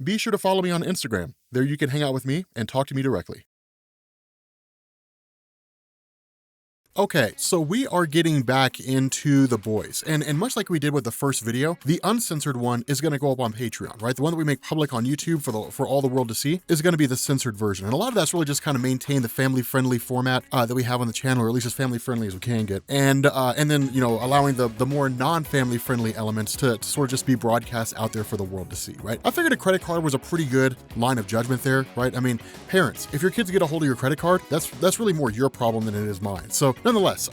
be sure to follow me on Instagram. There you can hang out with me and talk to me directly. Okay, so we are getting back into The Boys, and much like we did with the first video, the uncensored one is going to go up on Patreon, right? The one that we make public on YouTube for all the world to see is going to be the censored version, and a lot of that's really just kind of maintain the family-friendly format that we have on the channel, or at least as family-friendly as we can get, and then allowing the more non-family friendly elements to sort of just be broadcast out there for the world to see, right? I figured a credit card was a pretty good line of judgment there, right? I mean, parents, if your kids get a hold of your credit card, that's really more your problem than it is mine. So nonetheless,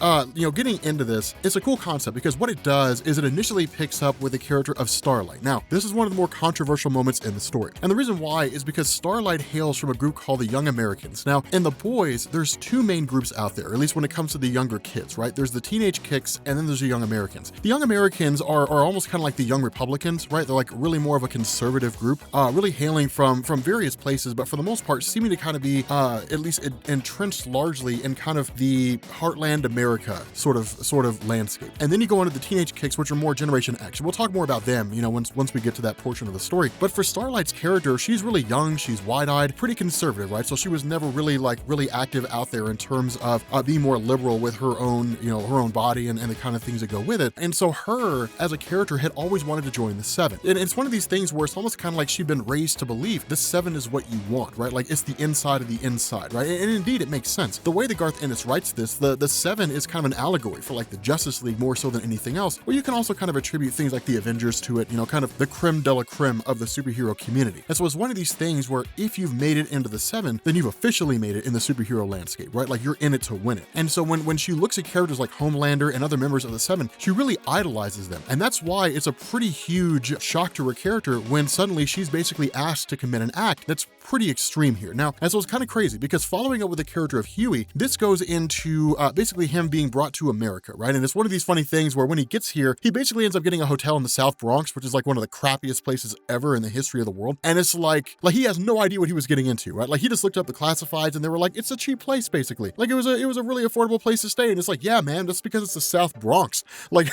getting into this, it's a cool concept because what it does is it initially picks up with the character of Starlight. Now, this is one of the more controversial moments in the story. And the reason why is because Starlight hails from a group called the Young Americans. Now, in The Boys, there's two main groups out there, at least when it comes to the younger kids, right? There's the Teenage Kicks and then there's the Young Americans. The Young Americans are almost kind of like the Young Republicans, right? They're like really more of a conservative group, really hailing from various places, but for the most part, seeming to kind of be at least entrenched largely in kind of the heartland America sort of landscape. And then you go into the Teenage Kicks, which are more Generation X. We'll talk more about them, once we get to that portion of the story. But for Starlight's character, she's really young, she's wide-eyed, pretty conservative, right? So she was never really active out there in terms of being more liberal with her own, her own body and the kind of things that go with it. And so her, as a character, had always wanted to join the Seven. And it's one of these things where it's almost kind of like she'd been raised to believe the Seven is what you want, right? Like it's the inside of the inside, right? And indeed, it makes sense. The way that Garth Ennis writes this, the Seven is kind of an allegory for like the Justice League more so than anything else, where you can also kind of attribute things like the Avengers to it, kind of the creme de la creme of the superhero community. And so it's one of these things where if you've made it into the Seven, then you've officially made it in the superhero landscape, right? Like you're in it to win it. And so when she looks at characters like Homelander and other members of the Seven, she really idolizes them. And that's why it's a pretty huge shock to her character when suddenly she's basically asked to commit an act that's pretty extreme here. Now, and so it's kind of crazy because following up with the character of Hughie, this goes into basically him being brought to America, right? And it's one of these funny things where when he gets here, he basically ends up getting a hotel in the South Bronx, which is like one of the crappiest places ever in the history of the world. And it's like he has no idea what he was getting into, right? Like he just looked up the classifieds and they were like, it's a cheap place basically. Like it was a really affordable place to stay. And it's like, yeah, man, that's because it's the South Bronx. Like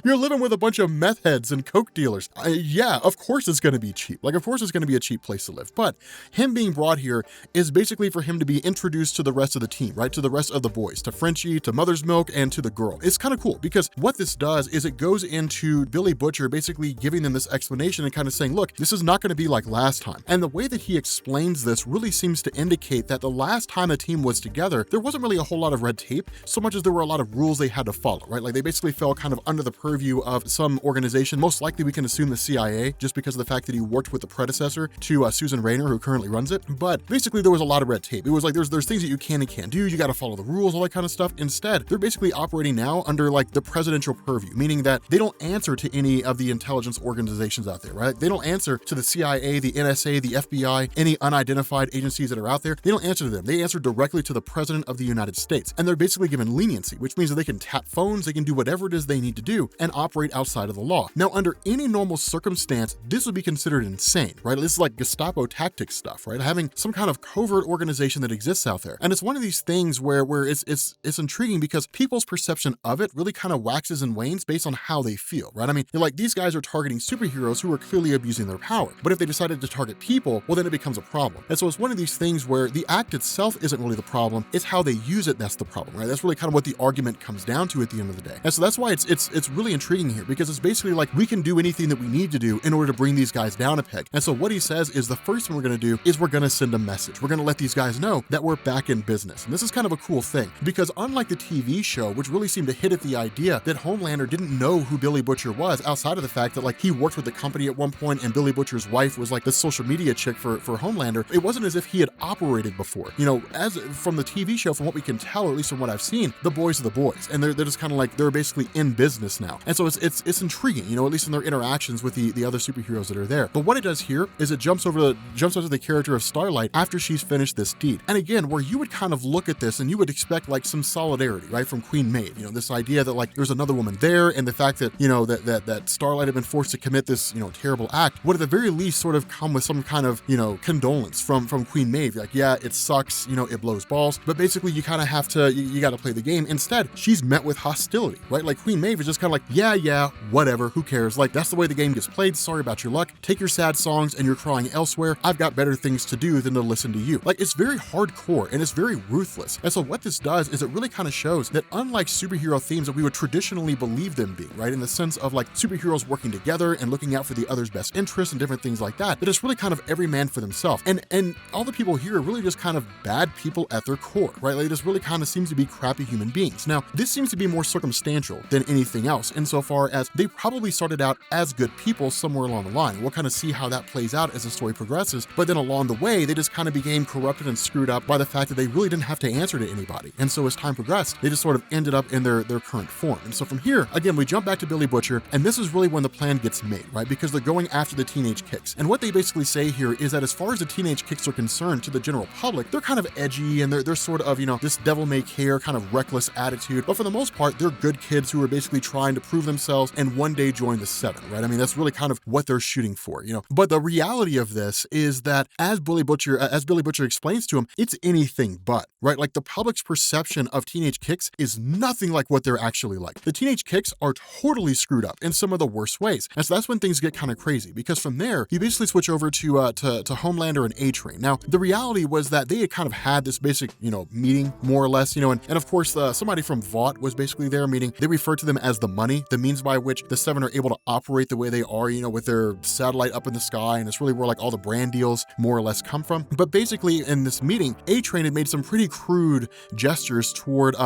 you're living with a bunch of meth heads and coke dealers. Yeah, of course it's going to be cheap. Like, of course it's going to be a cheap place to live. But him being brought here is basically for him to be introduced to the rest of the team, right? To the rest of the boys, to Frenchie, to Mother's Milk, and to the girl. It's kind of cool because what this does is it goes into Billy Butcher basically giving them this explanation and kind of saying, look, this is not going to be like last time. And the way that he explains this really seems to indicate that the last time the team was together, there wasn't really a whole lot of red tape, so much as there were a lot of rules they had to follow, right? Like they basically fell kind of under the purview of some organization. Most likely we can assume the CIA, just because of the fact that he worked with the predecessor to Susan Rayner, who currently runs it. But basically there was a lot of red tape. It was like there's things that you can and can't do. You got to follow the rules, all that kind of stuff. Instead, they're basically operating now under like the presidential purview, meaning that they don't answer to any of the intelligence organizations out there, right? They don't answer to the CIA, the NSA, the FBI, any unidentified agencies that are out there. They don't answer to them. They answer directly to the president of the United States. And they're basically given leniency, which means that they can tap phones, they can do whatever it is they need to do and operate outside of the law. Now, under any normal circumstance, this would be considered insane, right? This is like Gestapo tactics stuff, right? Having some kind of covert organization that exists out there. And it's one of these things where it's intriguing because people's perception of it really kind of waxes and wanes based on how they feel, right? I mean, you're like, these guys are targeting superheroes who are clearly abusing their power. But if they decided to target people, well, then it becomes a problem. And so it's one of these things where the act itself isn't really the problem, it's how they use it that's the problem, right? That's really kind of what the argument comes down to at the end of the day. And so that's why it's really intriguing here, because it's basically like we can do anything that we need to do in order to bring these guys down a peg. And so what he says is the first thing we're going to do is we're going to send a message. We're going to let these guys know that we're back in business. And this is kind of a cool thing because unlike the TV show, which really seemed to hit at the idea that Homelander didn't know who Billy Butcher was, outside of the fact that like he worked with the company at one point and Billy Butcher's wife was like the social media chick for Homelander, it wasn't as if he had operated before. As from the TV show, from what we can tell, or at least from what I've seen, the boys are the boys, and they're just kind of like, they're basically in business now. And so it's intriguing, at least in their interactions with the other superheroes that are there. But what it does here is it jumps onto the character of Starlight after she's finished this deed. And again, where you would kind of look at this and you would expect like some solidarity, right, from Queen Maeve, this idea that like there's another woman there, and the fact that that Starlight had been forced to commit this terrible act would at the very least sort of come with some kind of condolence from Queen Maeve. Like, yeah, it sucks, it blows balls, but basically you kind of have to, you got to play the game. Instead, she's met with hostility, right? Like Queen Maeve is just kind of like, yeah, whatever, who cares? Like, that's the way the game gets played. Sorry about your luck. Take your sad songs and your crying elsewhere. I've got better things to do than to listen to you. Like, it's very hardcore and it's very ruthless. And so what this does is it really kind of shows that unlike superhero themes that we would traditionally believe them being, right, in the sense of like superheroes working together and looking out for the other's best interests and different things like that, that it's really kind of every man for themselves. And all the people here are really just kind of bad people at their core, right? Like, it just really kind of seems to be crappy human beings. Now, this seems to be more circumstantial than anything else insofar as they probably started out as good people somewhere along the line. We'll kind of see how that plays out as the story progresses, but then along the way, they just kind of became corrupted and screwed up by the fact that they really didn't have to answer to anybody. And so as time progressed, they just sort of ended up in their current form. And so from here, again, we jump back to Billy Butcher, and this is really when the plan gets made, right? Because they're going after the Teenage Kicks. And what they basically say here is that as far as the Teenage Kicks are concerned to the general public, they're kind of edgy and they're sort of, this devil-may-care kind of reckless attitude. But for the most part, they're good kids who are basically trying to prove themselves and one day join the Seven, right? I mean, that's really kind of what they're shooting for, But the reality of this is that as Billy Butcher explains to him, it's anything but, right? Like, the public's perception of Teenage Kicks is nothing like what they're actually like. The Teenage Kicks are totally screwed up in some of the worst ways. And so that's when things get kind of crazy, because from there, you basically switch over to Homelander and A-Train. Now, the reality was that they had kind of had this basic, meeting, more or less, and of course, somebody from Vought was basically there, meaning they refer to them as the money, the means by which the Seven are able to operate the way they are, with their satellite up in the sky, and it's really where like all the brand deals more or less come from. But basically in this meeting, A-Train had made some pretty crude gestures toward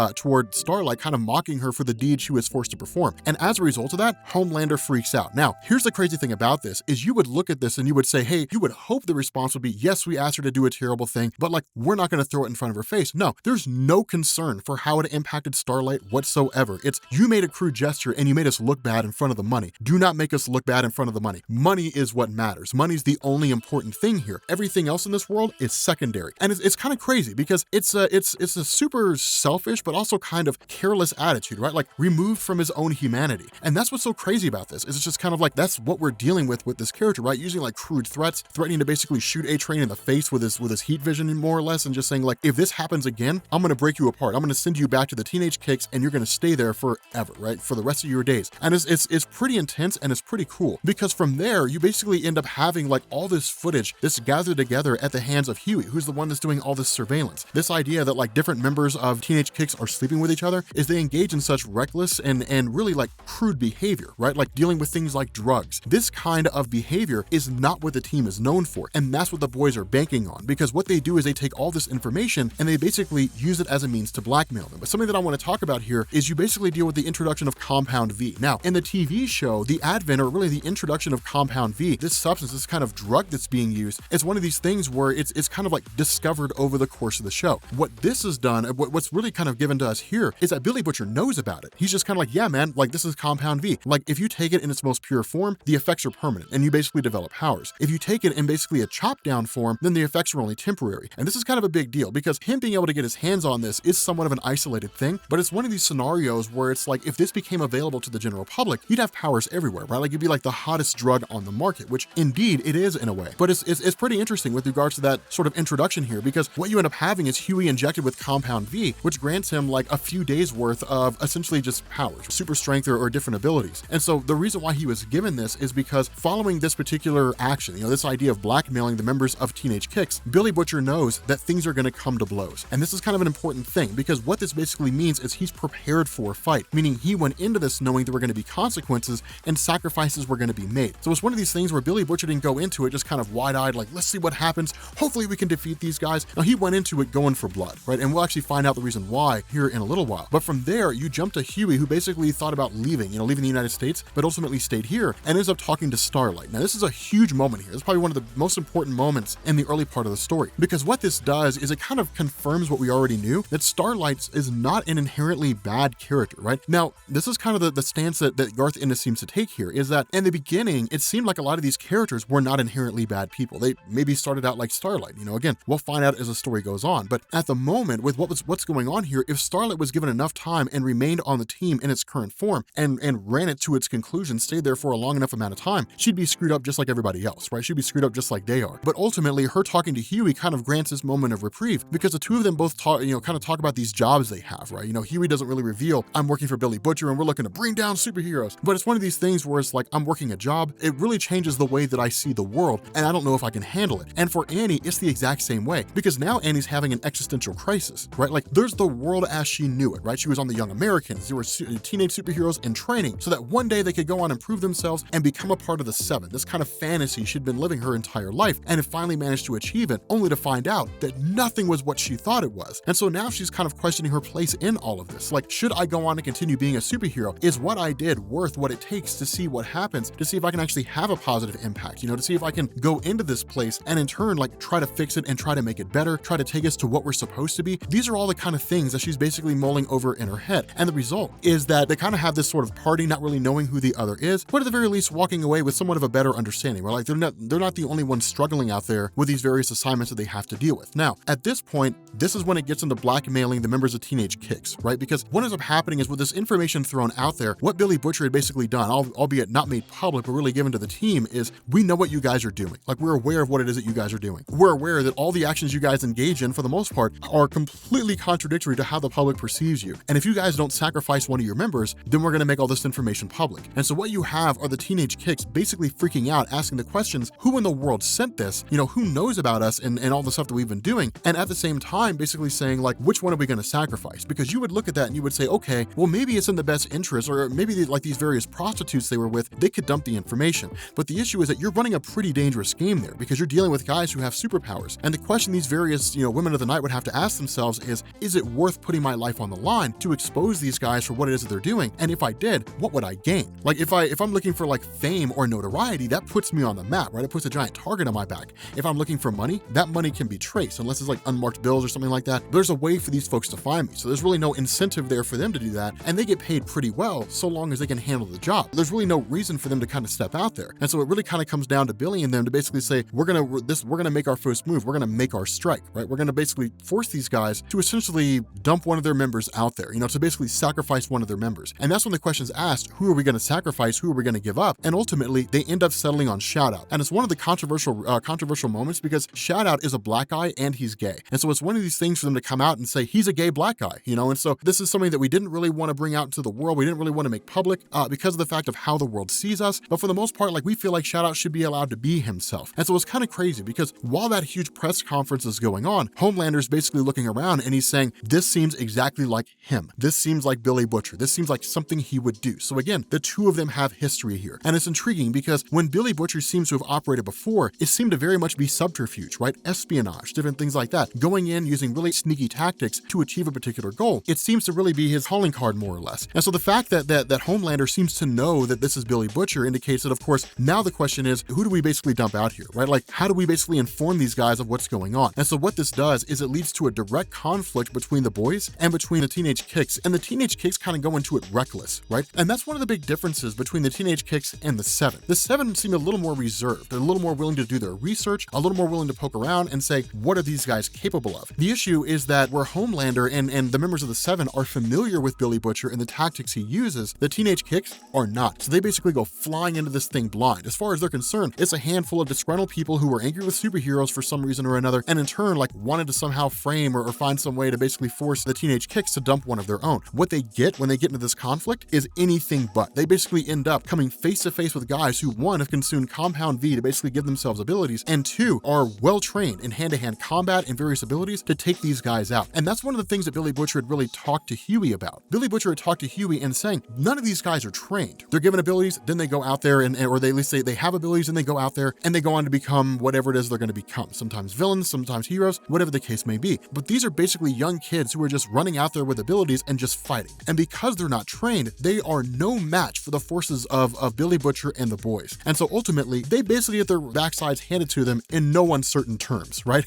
Starlight, kind of mocking her for the deed she was forced to perform. And as a result of that, Homelander freaks out. Now, here's the crazy thing about this, is you would look at this and you would say, hey, you would hope the response would be, yes, we asked her to do a terrible thing, but like, we're not going to throw it in front of her face. No, there's no concern for how it impacted Starlight whatsoever. It's, you made a crude gesture and you made us look bad in front of the money. Do not make us look bad in front of the money. Money is what matters. Money's the only important thing here. Everything else in this world is secondary. And it's kind of crazy because it's a super selfish, but also kind of careless attitude, right? Like, removed from his own humanity. And that's what's so crazy about this, is it's just kind of like, that's what we're dealing with this character, right? Using like crude threats, threatening to basically shoot A-Train in the face with his heat vision, more or less, and just saying like, if this happens again, I'm going to break you apart. I'm going to send you back to the Teenage Kicks and you're going to stay there forever, right? For the rest of your days. And it's pretty intense and it's pretty cool, because from there, you basically end up having like all this footage that's gathered together at the hands of Hughie, who's the one that's doing all this surveillance. This idea that like different members of Teenage Kicks are sleeping with each other is they engage in such reckless and really like crude behavior, right? Like dealing with things like drugs. This kind of behavior is not what the team is known for. And that's what the boys are banking on, because what they do is they take all this information and they basically use it as a means to blackmail them. But something that I want to talk about here is you basically deal with the introduction of Compound V. Now, in the TV show, the advent, or really the introduction of Compound V, this substance, this kind of drug that's being used, is one of these things where it's kind of like discovered over the course of the show. What this has done, what's really kind of given to us here, is that Billy Butcher knows about it. He's just kind of like, yeah, man, like, this is Compound V. Like, if you take it in its most pure form, the effects are permanent and you basically develop powers. If you take it in basically a chopped down form, then the effects are only temporary. And this is kind of a big deal, because him being able to get his hands on this is somewhat of an isolated thing, but it's one of these scenarios where it's like, if this became available to the general public, you'd have powers everywhere, right? Like, you'd be like the hottest drug on the market, which indeed it is in a way. But it's pretty interesting with regards to that sort of introduction here, because what you end up having is Hughie injected with Compound V, which grants him like a few days worth of essentially just powers, super strength or different abilities. And so the reason why he was given this is because following this particular action, this idea of blackmailing the members of Teenage Kicks, Billy Butcher knows that things are going to come to blows. And this is kind of an important thing, because what this basically means is he's prepared for a fight, meaning he went into this knowing there were going to be consequences and sacrifices were going to be made. So it's one of these things where Billy Butcher didn't go into it just kind of wide-eyed, like, let's see what happens. Hopefully we can defeat these guys. Now, he went into it going for blood, right? And we'll actually find out the reason why here in a little while. But from there, you jump to Hughie, who basically thought about leaving the United States, but ultimately stayed here and ends up talking to Starlight. Now, this is a huge moment here. It's probably one of the most important moments in the early part of the story, because what this does is it kind of confirms what we already knew, that Starlight is not an inherently bad character, right? Now, this is kind of the stance that Garth Ennis seems to take here, is that in the beginning, it seemed like a lot of these characters were not inherently bad people. They maybe started out like Starlight, again, we'll find out as the story goes on. But at the moment, with what's going on here, if Starlight was given enough time and remained on the team in its current form and ran it to its conclusion, stayed there for a long enough amount of time, she'd be screwed up just like everybody else, right? She'd be screwed up just like they are. But ultimately, her talking to Hughie kind of grants this moment of reprieve, because the two of them both talk, kind of talk about these jobs they have, right? Hughie doesn't really reveal, I'm working for for Billy Butcher and we're looking to bring down superheroes. But it's one of these things where it's like, I'm working a job. It really changes the way that I see the world, and I don't know if I can handle it. And for Annie, it's the exact same way, because now Annie's having an existential crisis, right? Like, there's the world as she knew it, right? She was on the Young Americans. There were teenage superheroes in training so that one day they could go on and prove themselves and become a part of the Seven, this kind of fantasy she'd been living her entire life, and had finally managed to achieve it, only to find out that nothing was what she thought it was. And so now she's kind of questioning her place in all of this. Like, should I go on and continue being a superhero? Is what I did worth what it takes to see what happens, to see if I can actually have a positive impact, to see if I can go into this place and in turn, like, try to fix it and try to make it better, try to take us to what we're supposed to be. These are all the kind of things that she's basically mulling over in her head. And the result is that they kind of have this sort of party, not really knowing who the other is, but at the very least walking away with somewhat of a better understanding, where like they're not the only ones struggling out there with these various assignments that they have to deal with. Now, at this point, this is when it gets into blackmailing the members of Teenage Kicks, right? Because what ends up happening is with this information thrown out there, what Billy Butcher had basically done, albeit not made public, but really given to the team, is we know what you guys are doing. Like, we're aware of what it is that you guys are doing. We're aware that all the actions you guys engage in, for the most part, are completely contradictory to how the public perceives you. And if you guys don't sacrifice one of your members, then we're going to make all this information public. And so what you have are the Teenage Kicks basically freaking out, asking the questions, who in the world sent this? Who knows about us and all the stuff that we've been doing? And at the same time, basically saying, like, which one are we going to sacrifice? Because you would look at that and you would say, okay, well, maybe it's in the best interest, or maybe like these various prostitutes they were with, they could dump the information. But the issue is that you're running a pretty dangerous game there, because you're dealing with guys who have superpowers. And the question these various, women of the night would have to ask themselves is it worth putting my life on the line to expose these guys for what it is that they're doing? And if I did, what would I gain? Like, if I'm looking for like fame or notoriety, that puts me on the map, right? It puts a giant target on my back. If I'm looking for money, that money can be traced, unless it's like unmarked bills or something like that. There's a way for these folks to find me. So there's really no incentive there for them to do that. And they get paid pretty well so long as they can handle the job. There's really no reason for them to kind of step out there. And so it really kind of comes down to Billy and them to basically say, we're gonna make our first move. We're gonna make our strike, right? We're gonna basically force these guys to essentially dump one of their members out there, to basically sacrifice one of their members. And that's when the question's asked, who are we gonna sacrifice? Who are we gonna give up? And ultimately, they end up settling on Shoutout. And it's one of the controversial moments, because Shoutout is a black guy and he's gay. And so it's one of these things for them to come out and say, he's a gay black guy, And so this is something that we didn't really want to bring out into the world. We didn't really want to make public because of the fact of how the world sees us. But for the most part, like, we feel like Shoutout should be allowed to be himself. And so it's kind of crazy, because while that huge press conference is going on, Homelander's basically looking around and he's saying, this seems exactly like him. This seems like Billy Butcher. This seems like something he would do. So again, the two of them have history here. And it's intriguing because when Billy Butcher seems to have operated before, it seemed to very much be subterfuge, right? Espionage, different things like that. Going in using really sneaky tactics to achieve a particular goal. It seems to really be his calling card, more or less. And so the fact that Homelander seems to know that this is Billy Butcher indicates that, of course, now the question is, who do we basically dump out here, right? Like, how do we basically inform these guys of what's going on? And so what this does is it leads to a direct conflict between the boys and between the Teenage Kicks. And the Teenage Kicks kind of go into it reckless, right? And that's one of the big differences between the Teenage Kicks and the Seven. The Seven seem a little more reserved. They're a little more willing to do their research, a little more willing to poke around and say, what are these guys capable of? The issue is that where Homelander and the members of the Seven are familiar with Billy Butcher and the tactics he uses, the Teenage Kicks are not. So they basically go flying into this thing blind. As far as they're concerned, it's a handful of disgruntled people who were angry with superheroes for some reason or another, and in turn, like, wanted to somehow frame or find some way to basically force the Teenage Kicks to dump one of their own. What they get when they get into this conflict is anything but. They basically end up coming face to face with guys who, one, have consumed Compound V to basically give themselves abilities, and two, are well trained in hand-to-hand combat and various abilities to take these guys out. And that's one of the things that Billy Butcher had really talked to Hughie about. Billy Butcher had talked to Hughie and saying, none of these guys are trained. They're given abilities, then they go out there or they at least say they have abilities and they go out there and they go on to become whatever it is they're going to become. Sometimes villains, sometimes heroes, whatever the case may be. But these are basically young kids who are just running out there with abilities and just fighting. And because they're not trained, they are no match for the forces of Billy Butcher and the boys. And so ultimately, they basically get their backsides handed to them in no uncertain terms, right?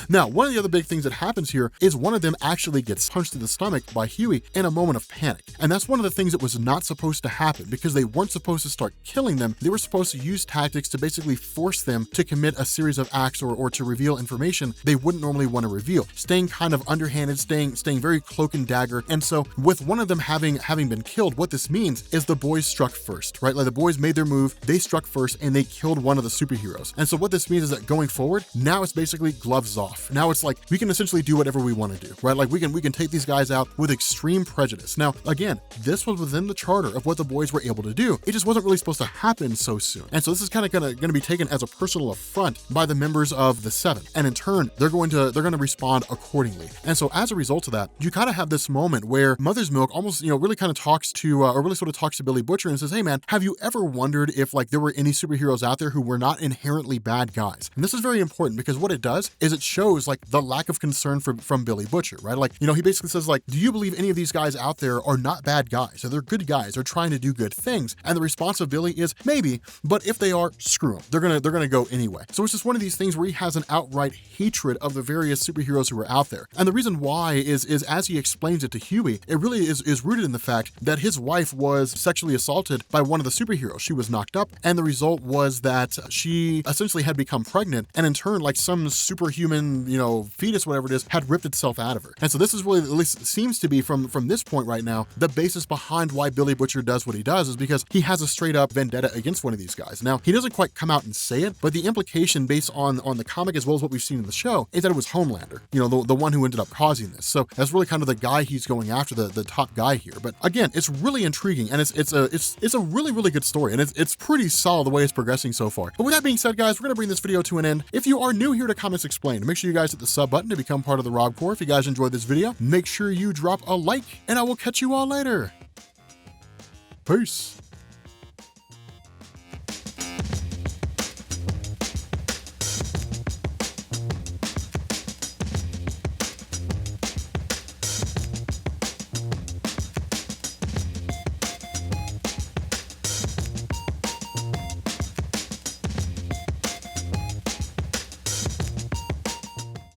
Now, one of the other big things that happens here is one of them actually gets punched in the stomach by Hughie in a moment of panic. And that's one of the things that was not supposed to happen, because they weren't supposed to start killing them. They were supposed to use tactics to basically force them to commit a series of acts or to reveal information they wouldn't normally want to reveal, staying kind of underhanded, staying very cloak and dagger. And so with one of them having been killed, what this means is the boys struck first, right? Like, the boys made their move, they struck first, and they killed one of the superheroes. And so what this means is that going forward, now it's basically gloves off. Now it's like we can essentially do whatever we want to do, right? Like, we can take these guys out with extreme pressure prejudice. Now, again, this was within the charter of what the boys were able to do. It just wasn't really supposed to happen so soon. And so this is kind of going to be taken as a personal affront by the members of the Seven. And in turn, they're going to respond accordingly. And so as a result of that, you kind of have this moment where Mother's Milk almost, really kind of talks to, or really sort of talks to Billy Butcher and says, hey man, have you ever wondered if like there were any superheroes out there who were not inherently bad guys? And this is very important because what it does is it shows like the lack of concern from Billy Butcher, right? Like, he basically says like, do you believe any of these guys out there are not bad guys? Or they're good guys, they're trying to do good things? And the response of Billy is maybe, but if they are, screw them. They're gonna go anyway. So it's just one of these things where he has an outright hatred of the various superheroes who are out there. And the reason why is as he explains it to Hughie, it really is rooted in the fact that his wife was sexually assaulted by one of the superheroes. She was knocked up, and the result was that she essentially had become pregnant, and in turn, like some superhuman, fetus, whatever it is, had ripped itself out of her. And so this is really, at least seems to be from this point right now, the basis behind why Billy Butcher does what he does is because he has a straight up vendetta against one of these guys. Now, he doesn't quite come out and say it, but the implication based on the comic as well as what we've seen in the show is that it was Homelander, the one who ended up causing this. So that's really kind of the guy he's going after, the top guy here. But again, it's really intriguing, and it's a really, really good story, and it's pretty solid the way it's progressing so far. But with that being said, guys, we're gonna bring this video to an end. If you are new here to Comics Explained, make sure you guys hit the sub button to become part of the Rob Corps. If you guys enjoyed this video, make sure you drop a like, and I will catch you all later. Peace.